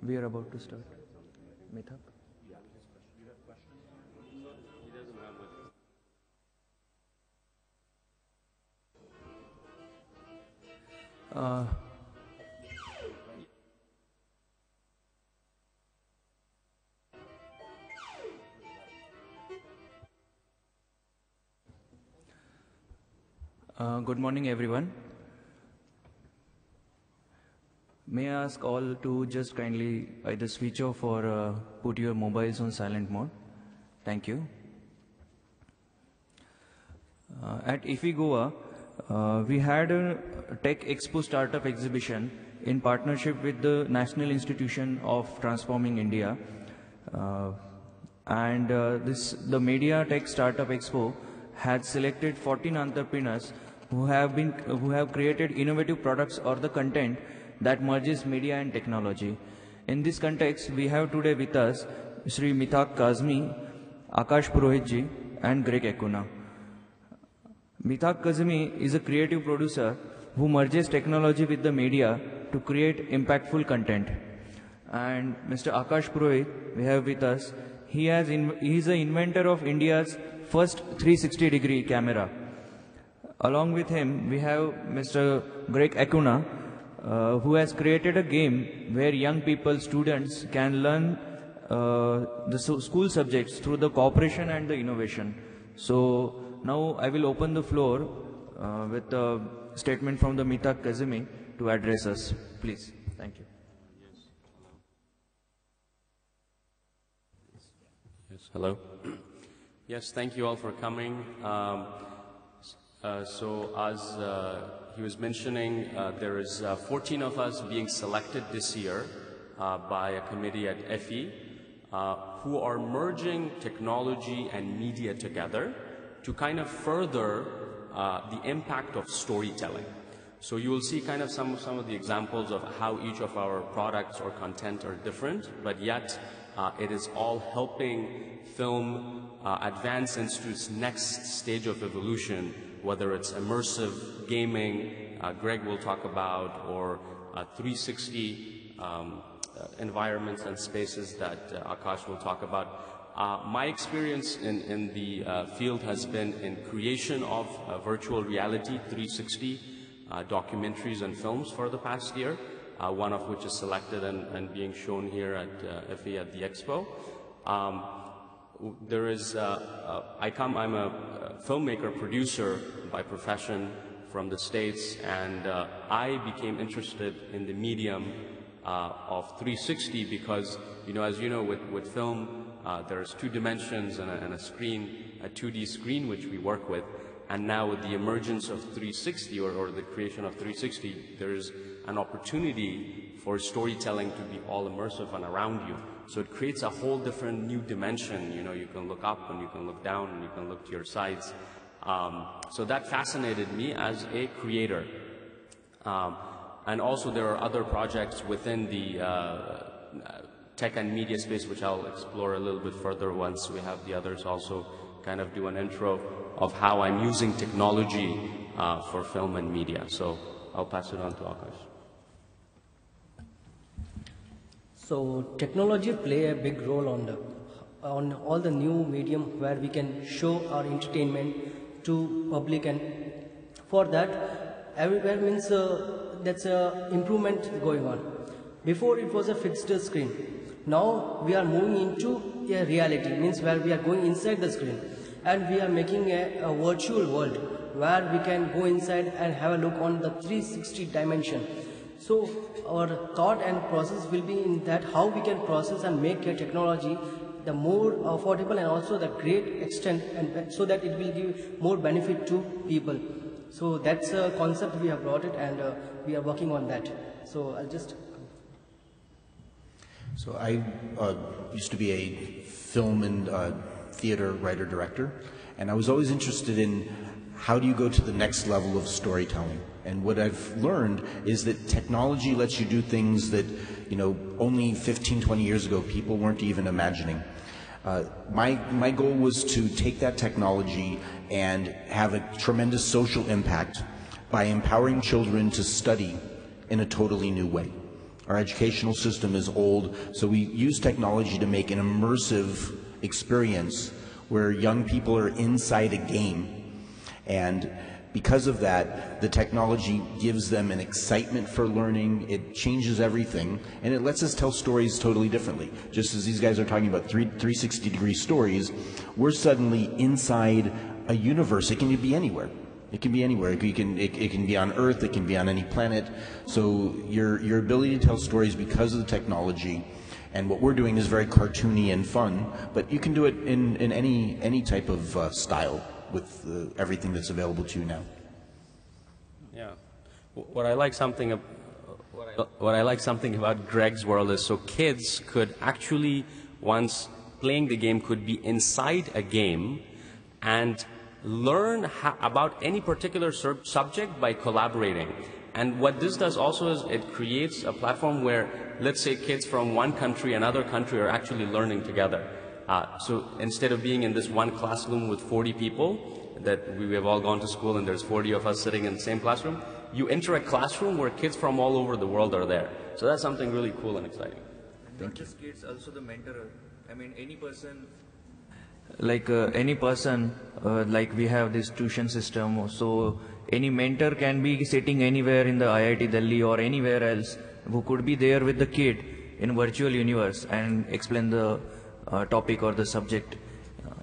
We are about to start. Mithaq? Good morning, everyone. May I ask all to just kindly either switch off or put your mobiles on silent mode. Thank you. At IFI Goa, we had a Tech Expo Startup exhibition in partnership with the National Institution of Transforming India. The Media Tech Startup Expo had selected 14 entrepreneurs who have created innovative products or the content that merges media and technology. In this context, we have today with us Shri Mithaq Kazimi, Akash Purohit ji, and Greg Acuna. Mithaq Kazimi is a creative producer who merges technology with the media to create impactful content. And Mr. Akash Purohit, we have with us, he is the inventor of India's first 360-degree camera. Along with him, we have Mr. Greg Acuna, who has created a game where young people, students, can learn the school subjects through the cooperation and the innovation. So now I will open the floor with a statement from the Mithaq Kazimi to address us. Please. Thank you. Yes, hello. Yes, thank you all for coming. So as he was mentioning, there is 14 of us being selected this year by a committee at FE who are merging technology and media together to kind of further the impact of storytelling. So you will see kind of some of the examples of how each of our products or content are different, but yet it is all helping film advance into its next stage of evolution, whether it's immersive gaming, Greg will talk about, or 360 environments and spaces that Akash will talk about. My experience in the field has been in creation of virtual reality 360 documentaries and films for the past year, one of which is selected and being shown here at FE at the Expo. I'm a filmmaker, producer by profession from the States, and I became interested in the medium of 360 because, as you know, with film, there's two dimensions and a screen, a 2D screen, which we work with. And now with the emergence of 360 or the creation of 360, there is an opportunity for storytelling to be all immersive and around you. So it creates a whole different new dimension. You can look up and you can look down and you can look to your sides. So that fascinated me as a creator. And also there are other projects within the tech and media space, which I'll explore a little bit further once we have the others also kind of do an intro of how I'm using technology for film and media. So I'll pass it on to Akash. So technology play a big role on all the new medium where we can show our entertainment to public, and for that everywhere means that's a improvement going on. Before it was a fixed screen. Now we are moving into a reality, means where we are going inside the screen and we are making a virtual world where we can go inside and have a look on the 360 dimension. So our thought and process will be in that how we can process and make a technology the more affordable and also the great extent, and so that it will give more benefit to people. So that's a concept we have brought it, and we are working on that. So I'll just... So I used to be a film and theater writer-director, and I was always interested in how do you go to the next level of storytelling. And what I've learned is that technology lets you do things that, only 15, 20 years ago people weren't even imagining. My goal was to take that technology and have a tremendous social impact by empowering children to study in a totally new way. Our educational system is old, so we use technology to make an immersive experience where young people are inside a game. And because of that, the technology gives them an excitement for learning, it changes everything, and it lets us tell stories totally differently. Just as these guys are talking about 360-degree stories, we're suddenly inside a universe. It can be anywhere. It can be anywhere. It can be on Earth, it can be on any planet. So your ability to tell stories because of the technology, and what we're doing is very cartoony and fun, but you can do it in any type of style with everything that's available to you now. Yeah. What I like something about Greg's world is so kids could actually, once playing the game, could be inside a game and learn about any particular subject by collaborating. And what this does also is it creates a platform where, let's say, kids from one country, another country are actually learning together. So instead of being in this one classroom with 40 people, that we have all gone to school and there's 40 of us sitting in the same classroom, you enter a classroom where kids from all over the world are there. So that's something really cool and exciting. Not just kids, also the mentor. I mean, any person, like we have this tuition system, so any mentor can be sitting anywhere in the IIT Delhi or anywhere else, who could be there with the kid in virtual universe and explain the topic or the subject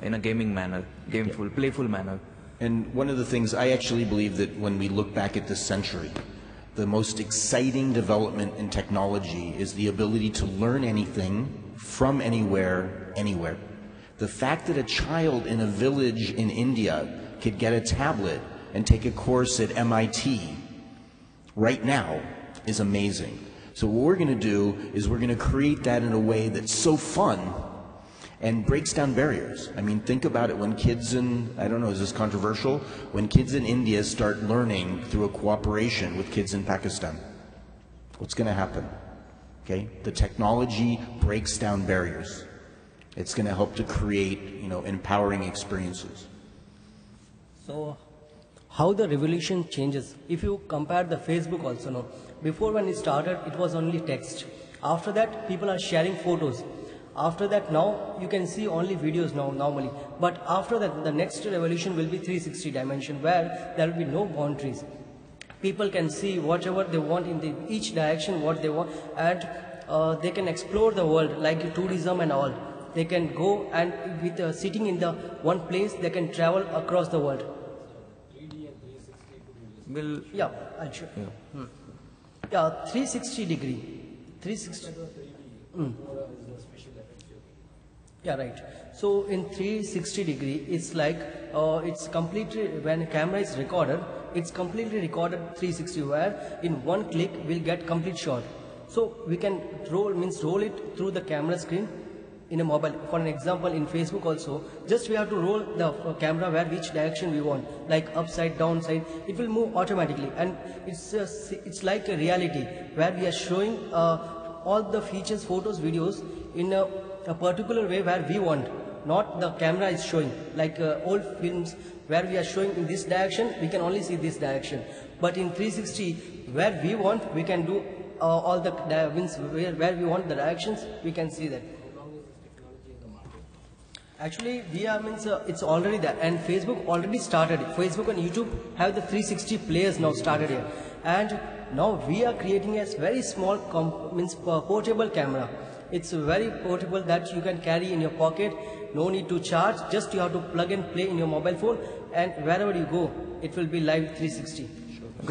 in a gaming manner, playful manner. And one of the things, I actually believe that when we look back at this century, the most exciting development in technology is the ability to learn anything from anywhere, anywhere. The fact that a child in a village in India could get a tablet and take a course at MIT right now is amazing. So what we're going to do is we're going to create that in a way that's so fun and breaks down barriers. I mean, think about it when kids in, I don't know, is this controversial? When kids in India start learning through a cooperation with kids in Pakistan, what's going to happen? Okay, the technology breaks down barriers. It's going to help to create, empowering experiences. So, how the revolution changes? If you compare the Facebook also now, before when it started, it was only text. After that, people are sharing photos. After that, now you can see only videos now normally. But after that, the next revolution will be 360 dimension, where there will be no boundaries. People can see whatever they want in each direction, what they want, and they can explore the world like tourism and all. They can go and with sitting in the one place, they can travel across the world. 3D and 360 Will Yeah, I'll show. Yeah, 360 degree. 360. Yeah, right. So in 360 degree, it's like it's completely, when a camera is recorded, it's completely recorded 360, where in one click we'll get complete shot. So we can roll it through the camera screen in a mobile. For an example, in Facebook also, just we have to roll the camera where which direction we want, like upside, downside. It will move automatically, and it's like a reality where we are showing all the features, photos, videos in a particular way where we want, not the camera is showing. Like old films where we are showing in this direction, we can only see this direction. But in 360, where we want, we can do all the where we want the directions, we can see that. How long is this technology in the market? Actually, it's already there, and Facebook already started. Facebook and YouTube have the 360 players now started here, and now we are creating a very small portable camera. It's very portable that you can carry in your pocket. No need to charge. Just you have to plug and play in your mobile phone, and wherever you go, it will be live 360.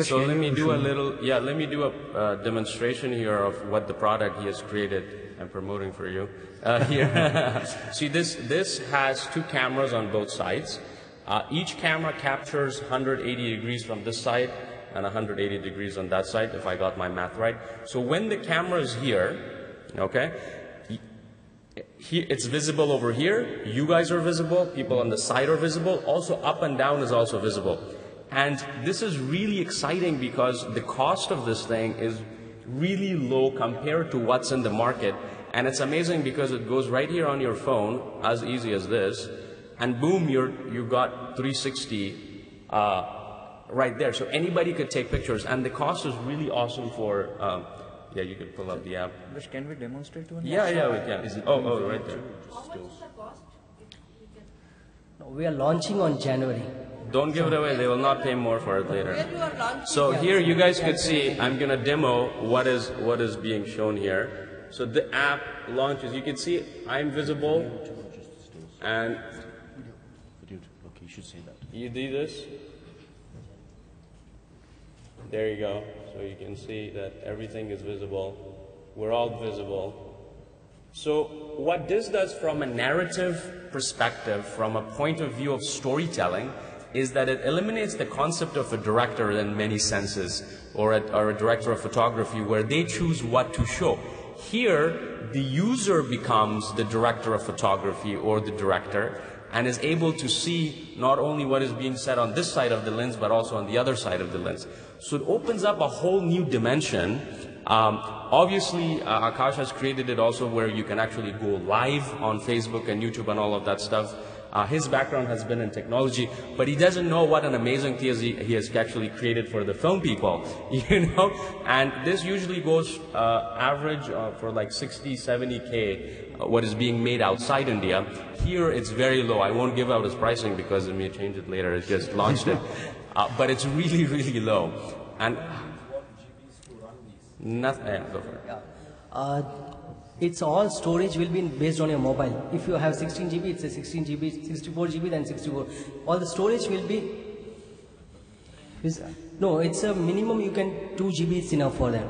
So let me do a demonstration here of what the product he has created. I'm promoting for you here. See, this has two cameras on both sides. Each camera captures 180 degrees from this side and 180 degrees on that side, if I got my math right. So when the camera is here, okay, it's visible over here. You guys are visible. People on the side are visible. Also, up and down is also visible. And this is really exciting because the cost of this thing is really low compared to what's in the market. And it's amazing because it goes right here on your phone, as easy as this, and boom, you got 360 right there. So anybody could take pictures, and the cost is really awesome for yeah, you can pull up the app. Can we demonstrate one? Yeah, we can. Right there. No, we are launching on January. Don't give it away. They will not pay more for it later. So here you guys could see, I'm going to demo what is being shown here. So the app launches. You can see I'm visible. And Okay, you should say that. you do this. There you go. So you can see that everything is visible. We're all visible. So what this does from a narrative perspective, from a point of view of storytelling, is that it eliminates the concept of a director in many senses, or a director of photography, where they choose what to show. Here, the user becomes the director of photography or the director, and is able to see not only what is being said on this side of the lens, but also on the other side of the lens. So it opens up a whole new dimension. Obviously, Akash has created it also where you can actually go live on Facebook and YouTube and all of that stuff. His background has been in technology, but he doesn't know what an amazing thing he has actually created for the film people, you know. And this usually goes average for like 60, 70K, what is being made outside India. Here it's very low. I won't give out his pricing because it may change it later. It just launched it. But it's really, really low. And nothing. Yeah, go for it. It's all storage will be based on your mobile. If you have 16 GB, it's a 16 GB, 64 GB, then 64. All the storage will be. No, it's a minimum. You can 2 GB is enough for them.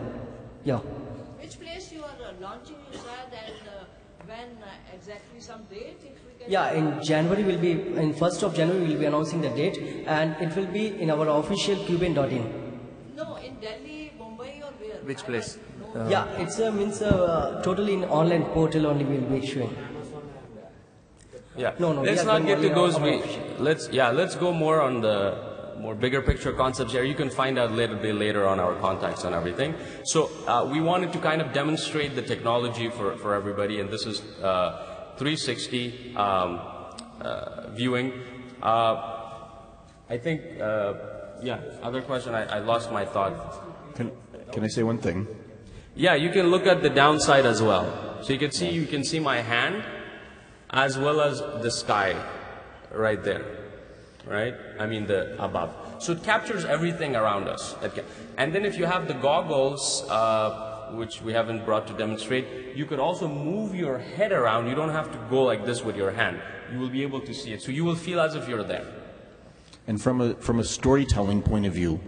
Yeah. Which place you are launching, you said, and when exactly some date? If we can Yeah, in January will be, in 1st of January we'll be announcing the date, and it will be in our official Cuban.in. No, in Delhi, Mumbai, or where? Which place? Yeah, it's a means totally in online portal only we'll be issuing. Yeah. No, Let's not get to those. Let's go more on the more bigger picture concepts here. You can find out later on our contacts and everything. So we wanted to kind of demonstrate the technology for everybody, and this is 360 viewing. I think, other question. I lost my thought. Can I say one thing? Yeah, you can look at the downside as well. So you can see my hand as well as the sky right there, right? I mean the above. So it captures everything around us. And then if you have the goggles, which we haven't brought to demonstrate, you could also move your head around. You don't have to go like this with your hand. You will be able to see it. So you will feel as if you're there. And from a storytelling point of view,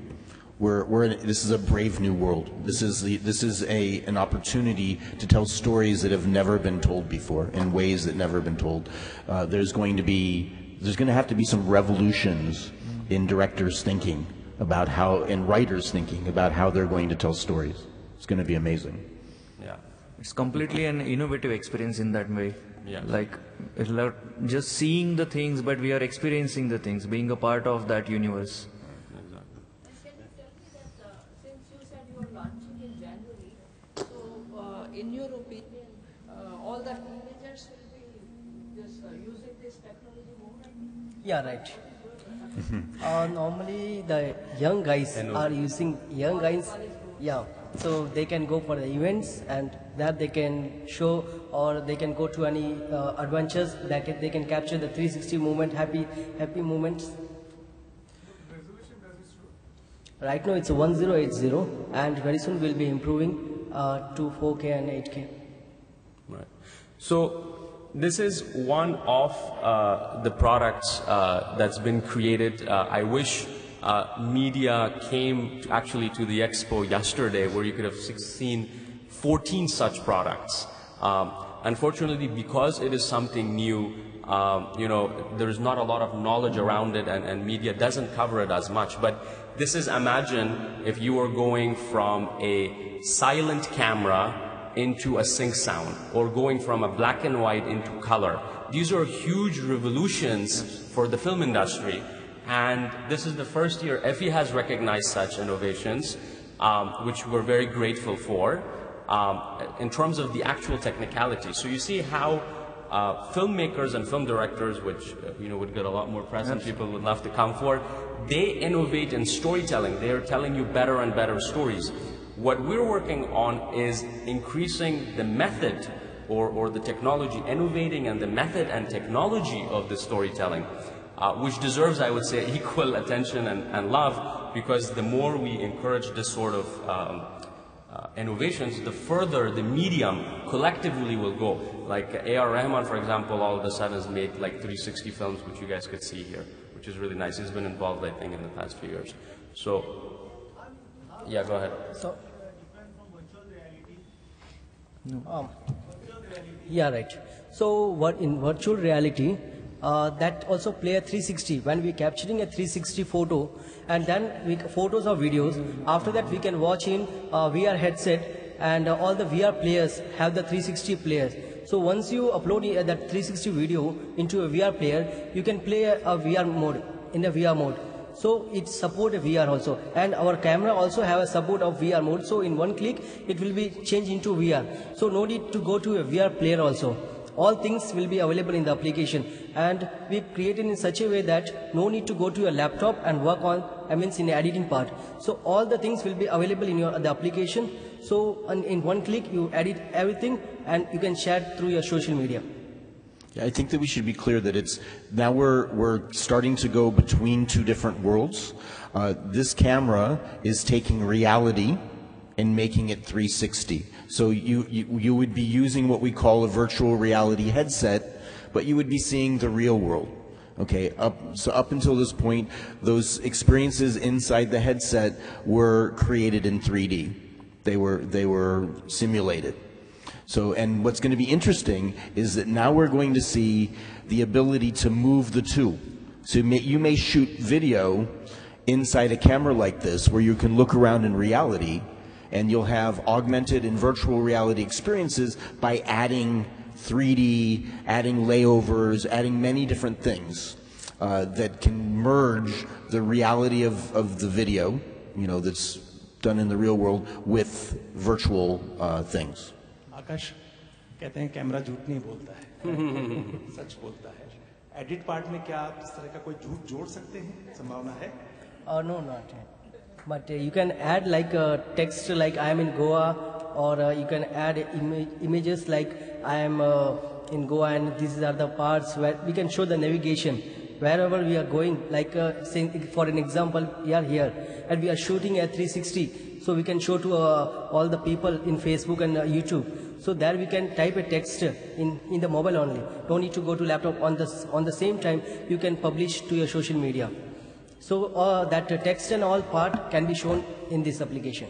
this is a brave new world. This is an opportunity to tell stories that have never been told before in ways that never been told. There's going to have to be some revolutions in directors' thinking about how, and writers' thinking about how they're going to tell stories. It's going to be amazing. Yeah. It's completely an innovative experience in that way. Yeah. Like, it's not just seeing the things, but we are experiencing the things, being a part of that universe. Can you tell me that since you said you are launching in January, so in your opinion, all the teenagers will be just using this technology more? Yeah, right. Normally the young guys are using so they can go for the events and that they can show, or they can go to any adventures that they can capture the 360 moment, happy moments. Right now it's a 1080, and very soon we'll be improving to 4K and 8K. Right. So this is one of the products that's been created. I wish media came actually to the expo yesterday, where you could have seen 14 such products. Unfortunately, because it is something new, there is not a lot of knowledge around it, and media doesn't cover it as much. But this is, imagine if you were going from a silent camera into a sync sound, or going from a black and white into color. These are huge revolutions for the film industry, and this is the first year EFI has recognized such innovations, which we're very grateful for, in terms of the actual technicality. So you see how filmmakers and film directors, which would get a lot more press and people would love to come for, they innovate in storytelling. They are telling you better and better stories. What we're working on is increasing the method or the technology, innovating and the method and technology of the storytelling, which deserves, I would say, equal attention and love, because the more we encourage this sort of innovations, the further the medium collectively will go. Like A.R. Rahman, for example, all of a sudden has made like 360 films, which you guys could see here, which is really nice. He's been involved, I think, in the past few years. So, yeah, go ahead. So, yeah, right. So, what in virtual reality, that also play a 360. When we capturing a 360 photo, and then photos or videos, after that we can watch in VR headset, and all the VR players have the 360 players. So once you upload that 360 video into a VR player, you can play a VR mode, in a VR mode. So it support a VR also, and our camera also have a support of VR mode. So in one click, it will be changed into VR. So no need to go to a VR player also. All things will be available in the application, and we created in such a way that no need to go to your laptop and work on, in the editing part. So all the things will be available in the application. So in one click, you edit everything, and you can share through your social media. Yeah, I think that we should be clear that it's now we're starting to go between two different worlds. This camera is taking reality and making it 360. So you would be using what we call a virtual reality headset, but you would be seeing the real world. Okay, up until this point, those experiences inside the headset were created in 3D. They were simulated. So, and what's going to be interesting is that now we're going to see the ability to move the two. So you may shoot video inside a camera like this, where you can look around in reality, and you'll have augmented and virtual reality experiences by adding 3D, adding layovers, adding many different things that can merge the reality of the video, that's done in the real world, with virtual things. आकाश कहते हैं camera झूठ नहीं बोलता है सच बोलता है edit part में क्या आप इस तरह का कोई झूठ जोड़ सकते हैं संभावना है No, not yet. But you can add like text like I am in Goa, or you can add images like I am in Goa and these are the parts where we can show the navigation wherever we are going. Like saying for an example, we are here and we are shooting at 360, so we can show to all the people in Facebook and YouTube. So there we can type a text in the mobile only. Don't need to go to laptop. On the same time, you can publish to your social media. So that text and all part can be shown in this application.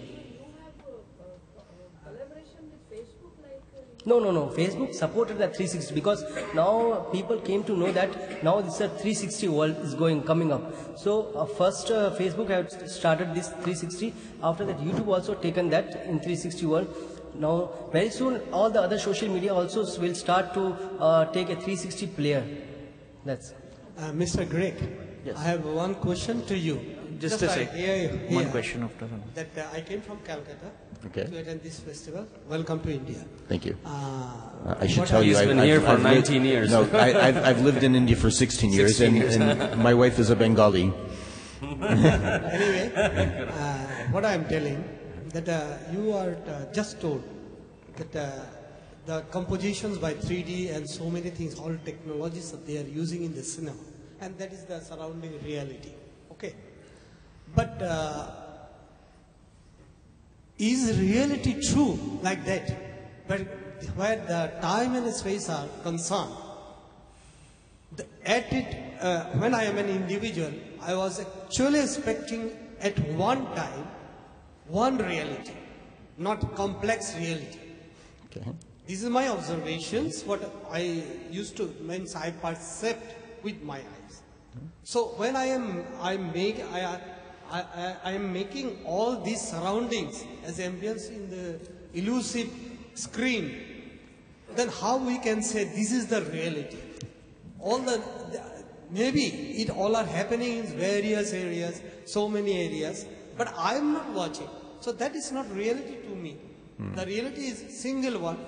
Collaboration with Facebook, like No. Facebook supported the 360 because now people came to know that now this 360 world is coming up. So first Facebook had started this 360. After that, YouTube also taken that in 360 world. Now very soon all the other social media also will start to take a 360 player. That's Mr. Greg. Yes. I have one question to you. Just a sec. One question after that. That I came from Calcutta Okay. to attend this festival. Welcome to India. Thank you. I should tell you, He's been here for 19 years. No, I've lived in India for 16 years, 16 years. and my wife is a Bengali. Anyway, what I am telling, that you are just told that the compositions by 3D and so many things, all technologies that they are using in the cinema, and that is the surrounding reality. Okay. But is reality true like that? But where the time and space are concerned, when I am an individual, I was actually expecting at one time one reality, not complex reality. Okay. This is my observations, what I used to, means I perceived with my eyes. So when I am making all these surroundings as ambience in the elusive screen, then how we can say this is the reality? Maybe it all are happening in various areas, so many areas, but I am not watching. So that is not reality to me. The reality is single one,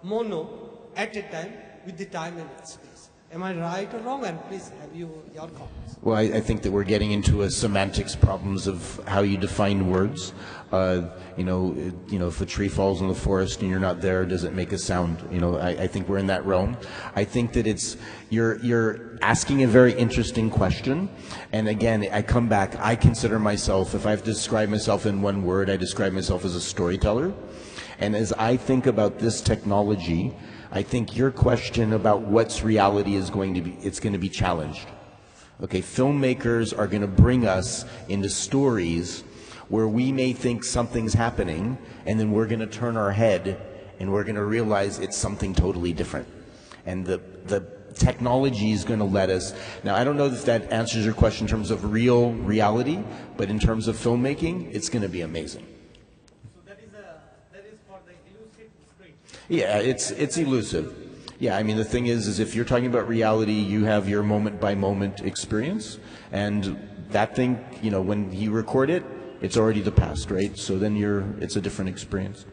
mono, at a time, with the time and space. Am I right or wrong? And please have your comments. Well, I think that we're getting into a semantics problems of how you define words. If a tree falls in the forest and you're not there, does it make a sound? I think we're in that realm. I think that you're asking a very interesting question. And again, I come back, I consider myself, if I have to describe myself in one word, I describe myself as a storyteller. And as I think about this technology, I think your question about what's reality is going to be challenged. Okay, filmmakers are going to bring us into stories where we may think something's happening, and then we're going to turn our head and we're going to realize it's something totally different. And the technology is going to let us. Now, I don't know if that answers your question in terms of real reality, but in terms of filmmaking, it's going to be amazing. Yeah, it's elusive. Yeah, I mean, the thing is if you're talking about reality, you have your moment-by-moment experience, and that thing, when you record it, it's already the past, right? So then it's a different experience.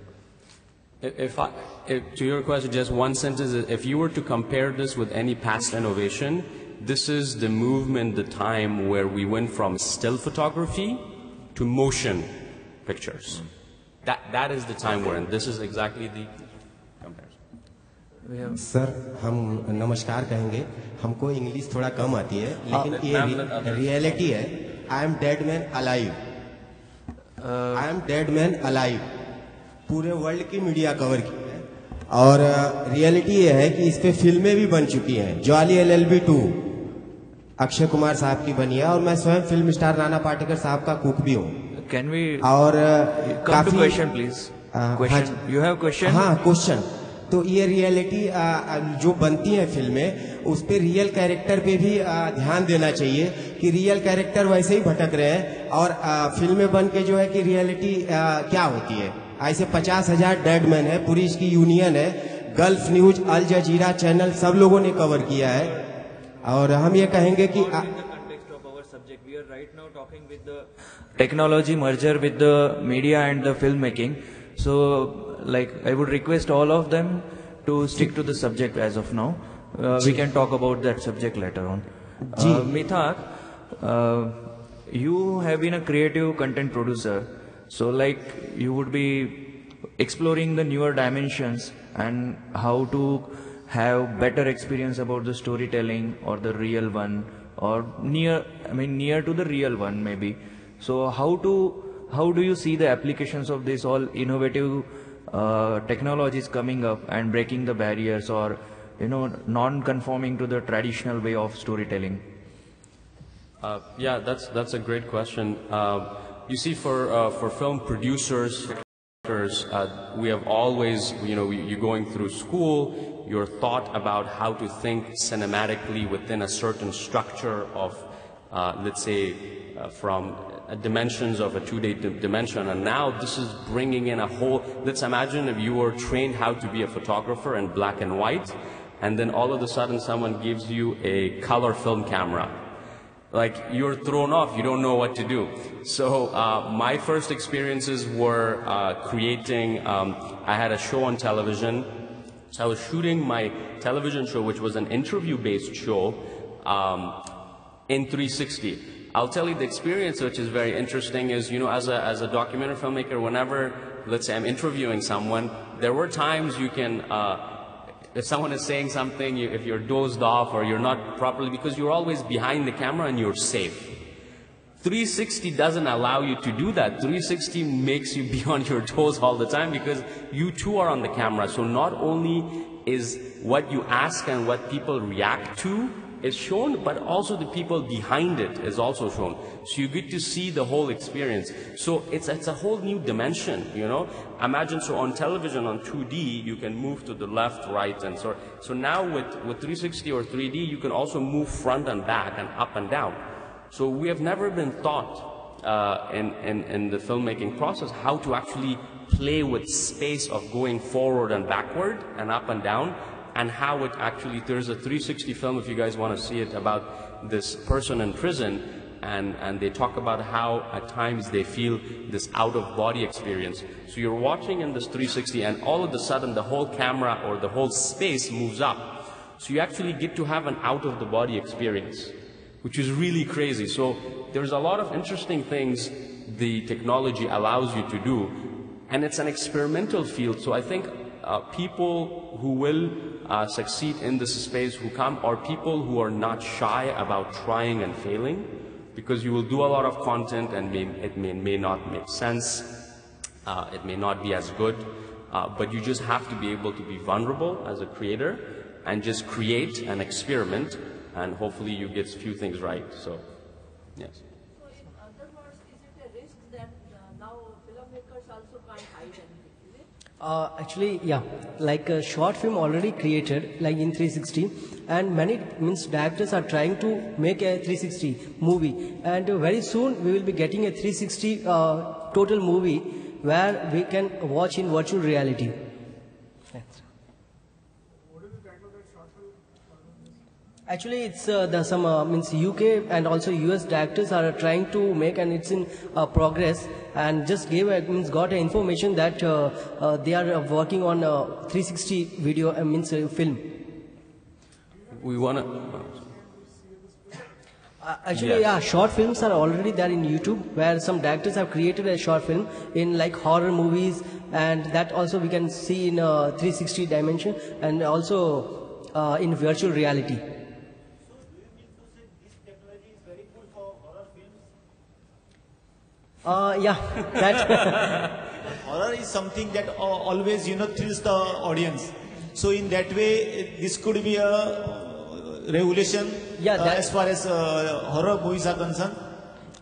If to your question, just one sentence, if you were to compare this with any past innovation, this is the movement, the time where we went from still photography to motion pictures. That is the time we're in. This is exactly the sir हम नमस्कार कहेंगे हमको English थोड़ा कम आती है लेकिन ये reality है I am dead man alive पूरे वर्ल्ड की मीडिया कवर की है और रियलिटी ये है कि इस पे फिल्में भी बन चुकी हैं ज्वाली LLB 2 अक्षय कुमार साहब की बनी है और मैं स्वयं फिल्म स्टार नाना पाटेकर साहब का कुक भी हूँ कैन वी और काफी question please question you have question हाँ क्वेश्चन तो ये रियलिटी जो बनती है फिल्में उस पे रियल कैरेक्टर पे भी ध्यान देना चाहिए कि रियल कैरेक्टर वैसे ही भटक रहे हैं और फिल्में बन के जो है कि रियलिटी क्या होती है ऐसे 50,000 डेड मैन है पूरी इसकी यूनियन है गल्फ न्यूज अल जजीरा चैनल सब लोगों ने कवर किया है और हम ये कहेंगे कि technology merger with the media and the filmmaking. So, I would request all of them to stick to the subject as of now. We can talk about that subject later on. Mithaq, you have been a creative content producer. So, you would be exploring the newer dimensions and how to have better experience about the storytelling or the real one or near to the real one maybe. So, how do you see the applications of this all innovative technologies coming up and breaking the barriers or non-conforming to the traditional way of storytelling? Yeah, that's a great question. You see, for film producers, we have always, you're going through school, you're taught about how to think cinematically within a certain structure of, let's say, from dimensions of a 2D dimension, and now this is bringing in a whole, let's imagine if you were trained how to be a photographer in black and white, and then all of a sudden someone gives you a color film camera. You're thrown off, you don't know what to do. So my first experiences were creating, I had a show on television, so I was shooting my television show, which was an interview-based show, in 360. I'll tell you the experience, which is very interesting, is, as a documentary filmmaker, whenever, let's say I'm interviewing someone, there were times you can, if someone is saying something, if you're dozed off or you're not properly, because you're always behind the camera and you're safe. 360 doesn't allow you to do that. 360 makes you be on your toes all the time because you too are on the camera. So not only is what you ask and what people react to is shown, but also the people behind it is also shown. So you get to see the whole experience. So it's a whole new dimension, Imagine, so on television, on 2D, you can move to the left, right, and so now with 360 or 3D, you can also move front and back and up and down. So we have never been taught in the filmmaking process how to actually play with space of going forward and backward and up and down, and how it actually, there's a 360 film, if you guys want to see it, about this person in prison, and they talk about how at times they feel this out-of-body experience. So you're watching in this 360, and all of a sudden the whole camera or the whole space moves up. So you actually get to have an out-of-the-body experience, which is really crazy. So there's a lot of interesting things the technology allows you to do, and it's an experimental field. So I think people who will succeed in this space who come are people who are not shy about trying and failing, because you will do a lot of content and it may not make sense, it may not be as good, but you just have to be able to be vulnerable as a creator and just create and experiment, and hopefully you get a few things right. So, yes. So in other words, is it a risk that now filmmakers also can't hide anything, is it? Actually, yeah, like a short film already created, like in 360, and many directors are trying to make a 360 movie, and very soon we will be getting a 360 total movie where we can watch in virtual reality. Actually, it's some UK and also US directors are trying to make, and it's in progress. And just got information that they are working on 360 video film. We wanna. Actually, Yes. yeah, short films are already there in YouTube, where some directors have created a short film in like horror movies, and that also we can see in 360 dimension, and also in virtual reality. Yeah, that. Horror is something that always, thrills the audience. So in that way, this could be a revolution as far as horror movies are concerned.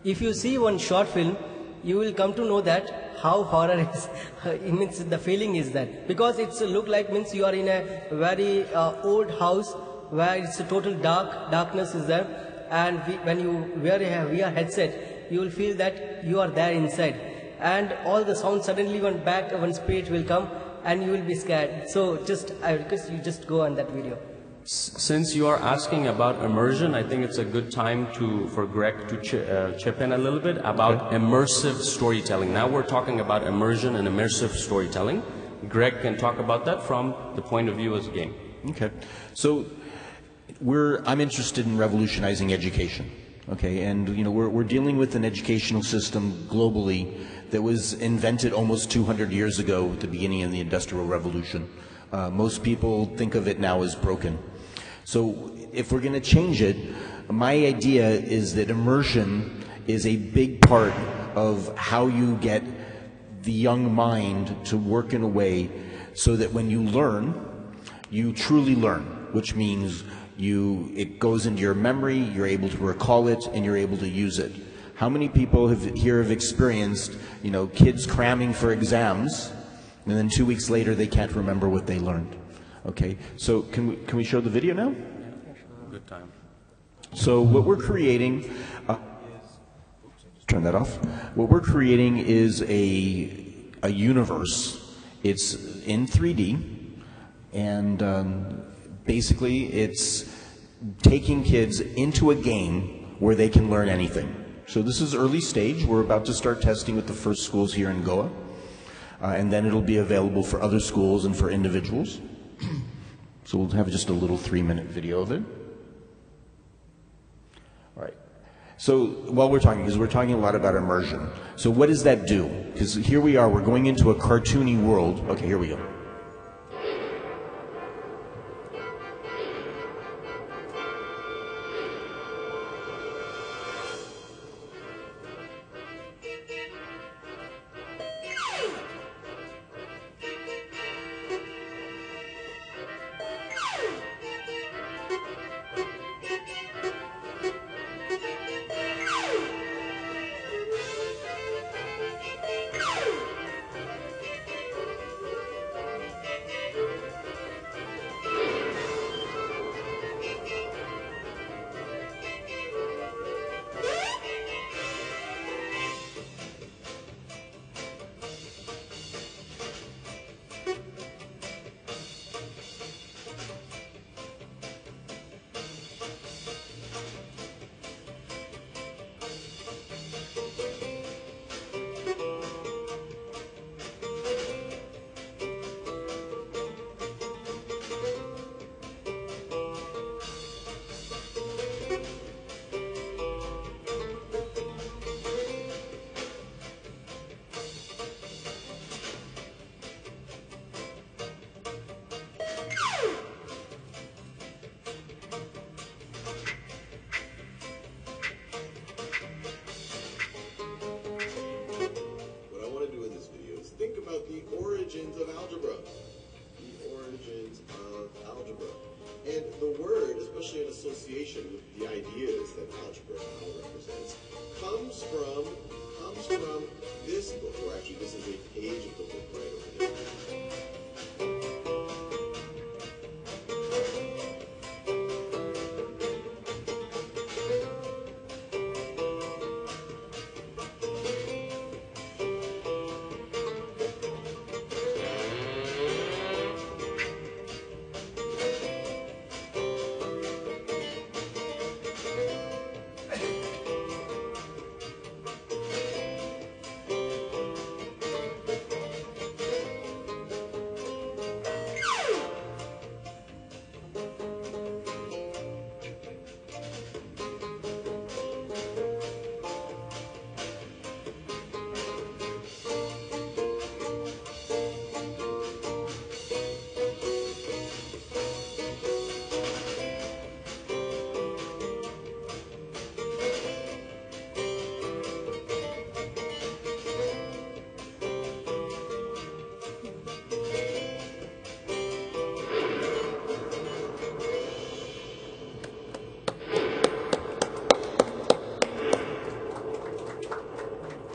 If you see one short film, you will come to know that how horror is. It means the feeling is that, because it's look like means you are in a very old house where it's a total darkness is there, and when you wear a VR headset, you will feel that you are there inside, and all the sound suddenly one spirit will come, and you will be scared. So I request you just go on that video. Since you are asking about immersion, I think it's a good time for Greg to chip in a little bit about immersive storytelling. Now we're talking about immersion and immersive storytelling. Greg can talk about that from the point of view as a game. Okay. So I'm interested in revolutionizing education. Okay, and we're dealing with an educational system globally that was invented almost 200 years ago at the beginning of the Industrial Revolution. Most people think of it now as broken. So if we're going to change it, my idea is that immersion is a big part of how you get the young mind to work in a way so that when you learn, you truly learn, which means it goes into your memory, you're able to recall it, and you're able to use it. How many people here have experienced, kids cramming for exams, and then 2 weeks later they can't remember what they learned? Okay, so can we show the video now? Good time. So what we're creating, turn that off. What we're creating is a universe. It's in 3D, and basically, it's taking kids into a game where they can learn anything. So this is early stage. We're about to start testing with the first schools here in Goa. And then it'll be available for other schools and for individuals. So we'll have just a little 3-minute video of it. All right. So while we're talking, because we're talking a lot about immersion. So what does that do? Because here we are, we're going into a cartoony world. Okay, here we go. the origins of algebra. The origins of algebra. And the word, especially in association with the ideas that algebra now represents, comes from this book, or actually this is a page of the book right over here.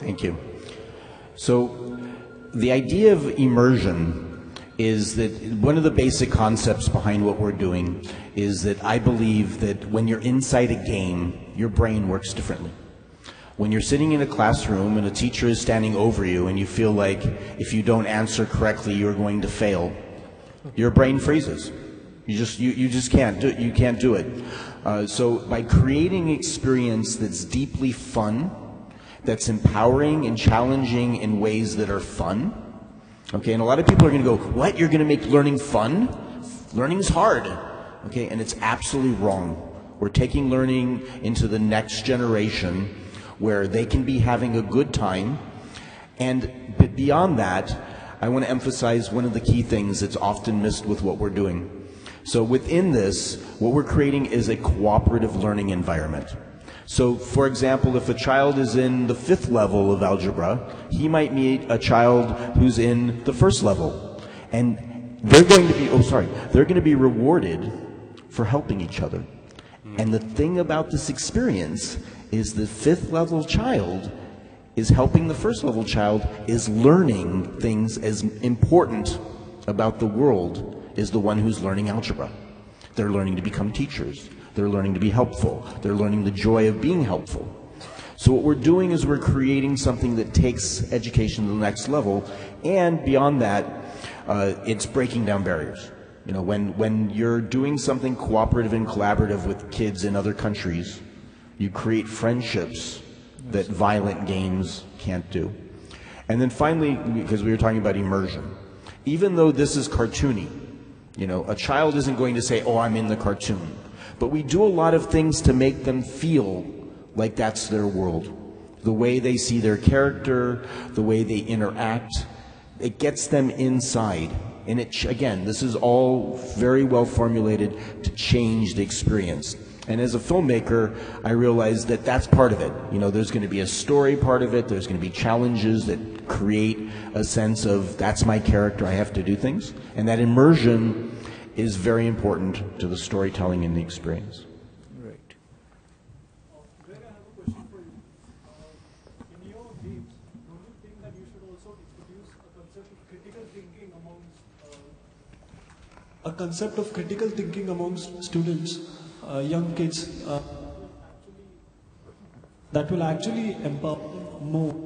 Thank you. So the idea of immersion is that one of the basic concepts behind what we're doing is that I believe that when you're inside a game, your brain works differently. When you're sitting in a classroom and a teacher is standing over you and you feel like if you don't answer correctly, you're going to fail, your brain freezes. You just can't do it. You can't do it. So by creating an experience that's deeply fun, that's empowering and challenging in ways that are fun. Okay, and a lot of people are going to go, what? You're going to make learning fun? Learning's hard. Okay, and it's absolutely wrong. We're taking learning into the next generation where they can be having a good time. But beyond that, I want to emphasize one of the key things that's often missed with what we're doing. So within this, what we're creating is a cooperative learning environment. So, for example, if a child is in the 5th level of algebra, he might meet a child who's in the 1st level. And they're going to be rewarded for helping each other. And the thing about this experience is the 5th level child is helping the 1st level child is learning things as important about the world as the one who's learning algebra. They're learning to become teachers. They're learning to be helpful. They're learning the joy of being helpful. So what we're doing is we're creating something that takes education to the next level, and beyond that, it's breaking down barriers. You know, when you're doing something cooperative and collaborative with kids in other countries, you create friendships that violent games can't do. And then finally, because we were talking about immersion, even though this is cartoony, you know, a child isn't going to say, oh, I'm in the cartoon. But we do a lot of things to make them feel like that's their world. The way they see their character, the way they interact, it gets them inside. And again, this is all very well formulated to change the experience. And as a filmmaker, I realized that that's part of it. You know, there's going to be a story part of it. There's going to be challenges that create a sense of that's my character, I have to do things. And that immersion is very important to the storytelling and the experience. Right. Greg, I have a question for you. In your games, don't you think that you should also introduce a concept of critical thinking amongst students, young kids, that will actually empower them more?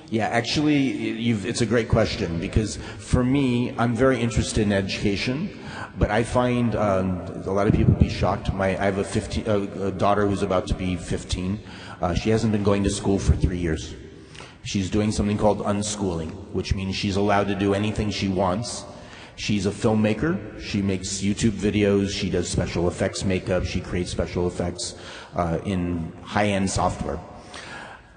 Yeah, actually, it's a great question, because for me, I'm very interested in education. But I find a lot of people be shocked. I have a daughter who's about to be 15. She hasn't been going to school for 3 years. She's doing something called unschooling, which means she's allowed to do anything she wants. She's a filmmaker. She makes YouTube videos. She does special effects makeup. She creates special effects in high-end software.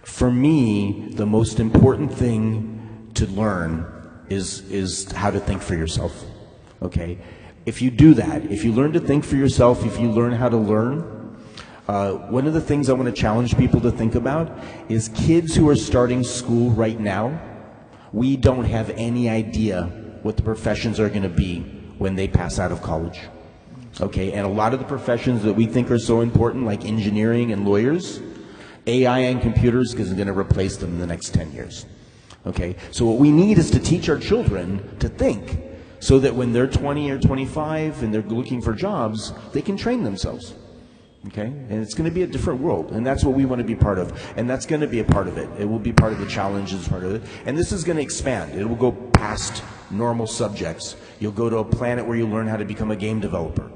For me, the most important thing to learn is how to think for yourself. Okay? If you do that, if you learn to think for yourself, if you learn how to learn, one of the things I want to challenge people to think about is kids who are starting school right now We don't have any idea what the professions are going to be when they pass out of college. Okay, and a lot of the professions that we think are so important, like engineering and lawyers, AI and computers is going to replace them in the next 10 years. Okay, so what we need is to teach our children to think, so that when they're 20 or 25 and they're looking for jobs, they can train themselves. Okay, and it's going to be a different world, and that's what we want to be part of, and that's going to be a part of it. It will be part of the challenges, part of it, and this is going to expand. It will go past normal subjects. You'll go to a planet where you learn how to become a game developer,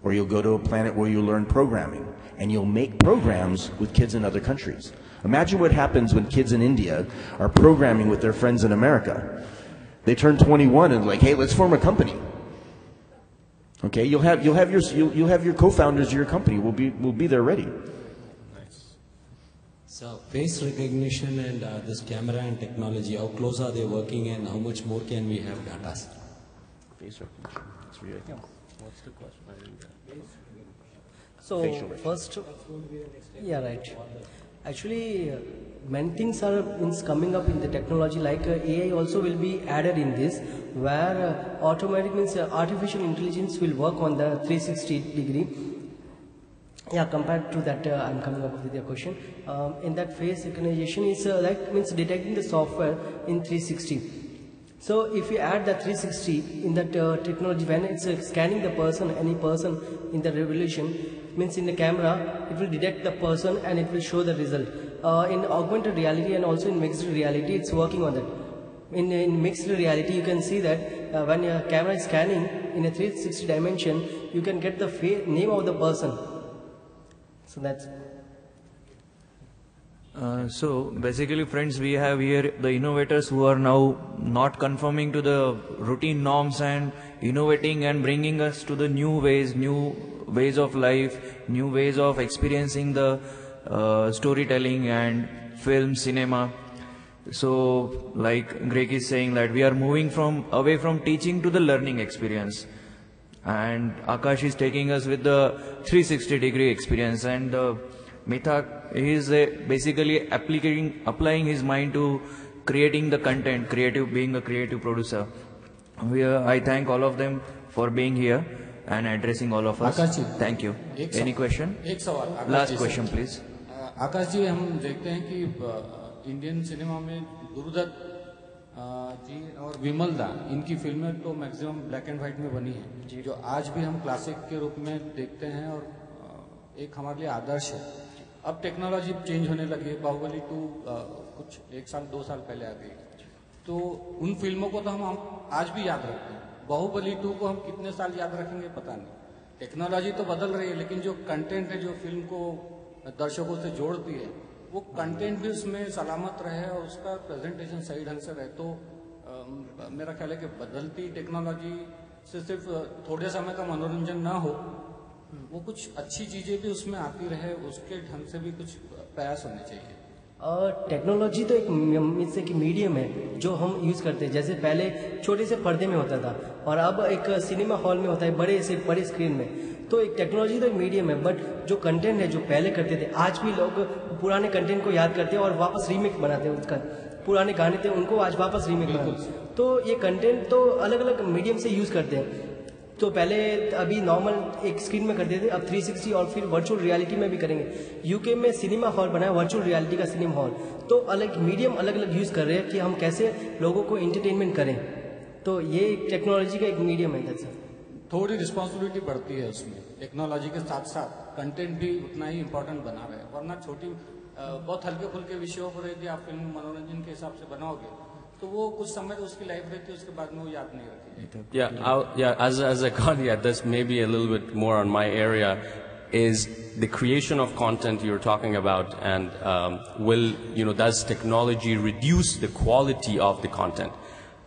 or you'll go to a planet where you learn programming, and you'll make programs with kids in other countries. Imagine what happens when kids in India are programming with their friends in America. They turn 21 and like, hey, let's form a company. Okay, you'll have your co-founders of your company will be there ready. Nice. So face recognition and this camera and technology, how close are they working, and how much more can we have data? Face recognition. That's really cool. What's the question? I didn't get it. So first, yeah, right. Actually, many things are coming up in the technology, like AI also will be added in this, where automatic means artificial intelligence will work on the 360 degree. Yeah, compared to that, I'm coming up with your question. In that face recognition is like means detecting the software in 360. So if you add the 360 in that technology, when it's scanning the person, any person in the revolution, means in the camera, it will detect the person and it will show the result. In augmented reality and also in mixed reality, it's working on that. In mixed reality, you can see that when your camera is scanning in a 360 dimension, you can get the name of the person. So that's. So basically, friends, we have here the innovators who are now not conforming to the routine norms and innovating and bringing us to the new ways of life, new ways of experiencing the storytelling and film, cinema. So like Greg is saying that we are moving away from teaching to the learning experience. And Akash is taking us with the 360-degree experience, and Mithaq is basically applying his mind to creating the content, being a creative producer. I thank all of them for being here and addressing all of us. Akash ji, thank you. Any question? एक सवाल. Last question, please. आकाश जी, हम देखते हैं कि Indian cinema में गुरुदत्त जी और विमल दा, इनकी फिल्में तो मैक्सिमम ब्लैक एंड व्हाइट में बनी हैं, जो आज भी हम क्लासिक के रूप में देखते हैं और एक हमारे लिए आदर्श है. अब टेक्नोलॉजी चेंज होने लगी है. बाहुबली 2 कुछ 1 साल 2 साल पहले आ गई, तो उन फिल्मों को तो हम आज भी याद रखते हैं. बाहुबली 2 को हम कितने साल याद रखेंगे पता नहीं. टेक्नोलॉजी तो बदल रही है, लेकिन जो कंटेंट है, जो फिल्म को दर्शकों से जोड़ती है, वो कंटेंट भी उसमें सलामत रहे और उसका प्रेजेंटेशन सही ढंग से रहे. तो मेरा ख्याल है कि बदलती टेक्नोलॉजी से सिर्फ थोड़े समय का मनोरंजन ना हो, वो कुछ अच्छी चीजें भी उसमें आती रहे, उसके ढंग से भी कुछ प्रयास होने चाहिए. टेक्नोलॉजी तो एक मीडियम है जो हम यूज़ करते हैं. जैसे पहले छोटे से पर्दे में होता था और अब एक सिनेमा हॉल में होता है, बड़े स्क्रीन में. तो एक टेक्नोलॉजी तो एक मीडियम है, बट जो कंटेंट है जो पहले करते थे, आज भी लोग पुराने कंटेंट को याद करते हैं और वापस रीमेक बनाते हैं. उसका पुराने गाने थे उनको आज वापस रीमेक बनाते हैं. तो ये कंटेंट तो अलग अलग मीडियम से यूज़ करते हैं. तो पहले अभी नॉर्मल एक स्क्रीन में करते थे, अब 360 और फिर वर्चुअल रियलिटी में भी करेंगे. यूके में सिनेमा हॉल बनाया, वर्चुअल रियलिटी का सिनेमा हॉल. तो अलग मीडियम अलग अलग यूज़ कर रहे हैं कि हम कैसे लोगों को एंटरटेनमेंट करें. तो ये टेक्नोलॉजी का एक मीडियम है. थोड़ी रिस्पॉन्सिबिलिटी बढ़ती है उसमें. टेक्नोलॉजी के साथ साथ कंटेंट भी उतना ही इम्पोर्टेंट बना रहे, वरना छोटी बहुत हल्के फुल्के विषयों पर यदि आप फिल्म मनोरंजन के हिसाब से बनाओगे तो वो कुछ समय तो उसकी लाइफ रहती है, उसके बाद में वो याद नहीं रखेगी. As a caveat, this may be a little bit more on my area, is the creation of content you're talking about, and does technology reduce the quality of the content?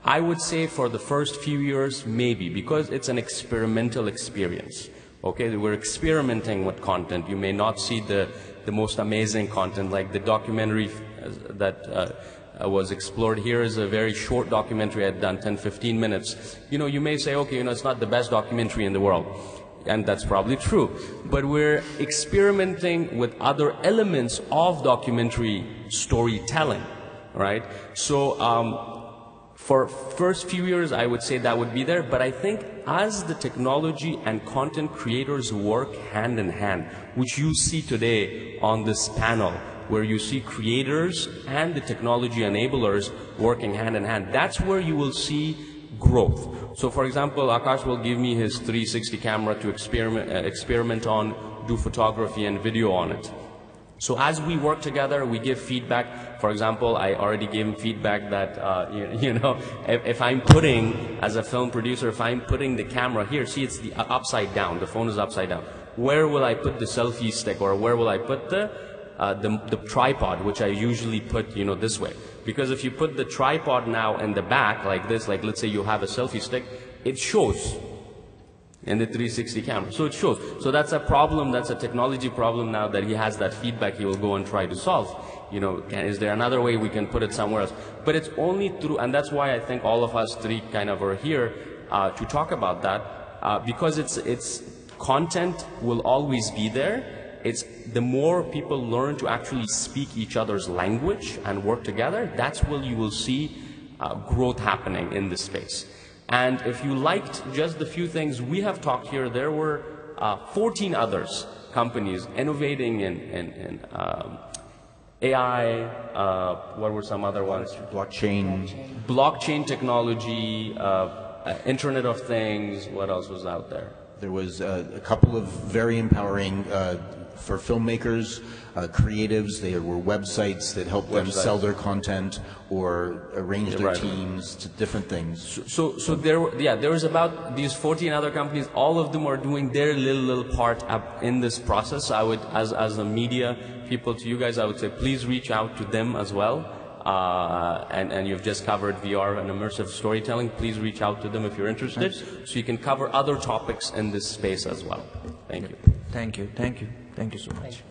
I would say for the first few years, maybe, because it's an experimental experience. Okay, we're experimenting with content. You may not see the most amazing content, like the documentary that was explored here is a very short documentary. I had done 10-15 minutes. You may say, okay, it's not the best documentary in the world. And that's probably true. But we're experimenting with other elements of documentary storytelling, right? So, For first few years, I would say that would be there, but I think as the technology and content creators work hand in hand, which you see today on this panel, where you see creators and the technology enablers working hand in hand, that's where you will see growth. So for example, Akash will give me his 360 camera to experiment on, do photography and video on it. So as we work together, we give feedback. For example, I already gave him feedback that, if I'm putting, as a film producer, if I'm putting the camera here, see it's the upside down, the phone is upside down. Where will I put the selfie stick, or where will I put the tripod, which I usually put, this way? Because if you put the tripod now in the back, like this, like let's say you have a selfie stick, it shows in the 360 camera. So it shows. So that's a problem, that's a technology problem now that he has that feedback he will go and try to solve. Is there another way we can put it somewhere else? But it's only through, and that's why I think all of us three kind of are here to talk about that, because it's content will always be there. It's the more people learn to actually speak each other's language and work together, that's where you will see growth happening in this space. And if you liked just the few things we have talked here, there were 14 others, companies innovating in AI, what were some other ones? Blockchain technology, Internet of Things, what else was out there? There was a couple of very empowering for filmmakers, creatives. There were websites that helped them sell their content or arrange their teams to different things. So there was about these 14 other companies. All of them are doing their little part up in this process. I would, as a media people, to you guys, I would say please reach out to them as well. And you've just covered VR and immersive storytelling. Please reach out to them if you're interested, so you can cover other topics in this space as well. Thank you. Thank you. Thank you. Thank you so much.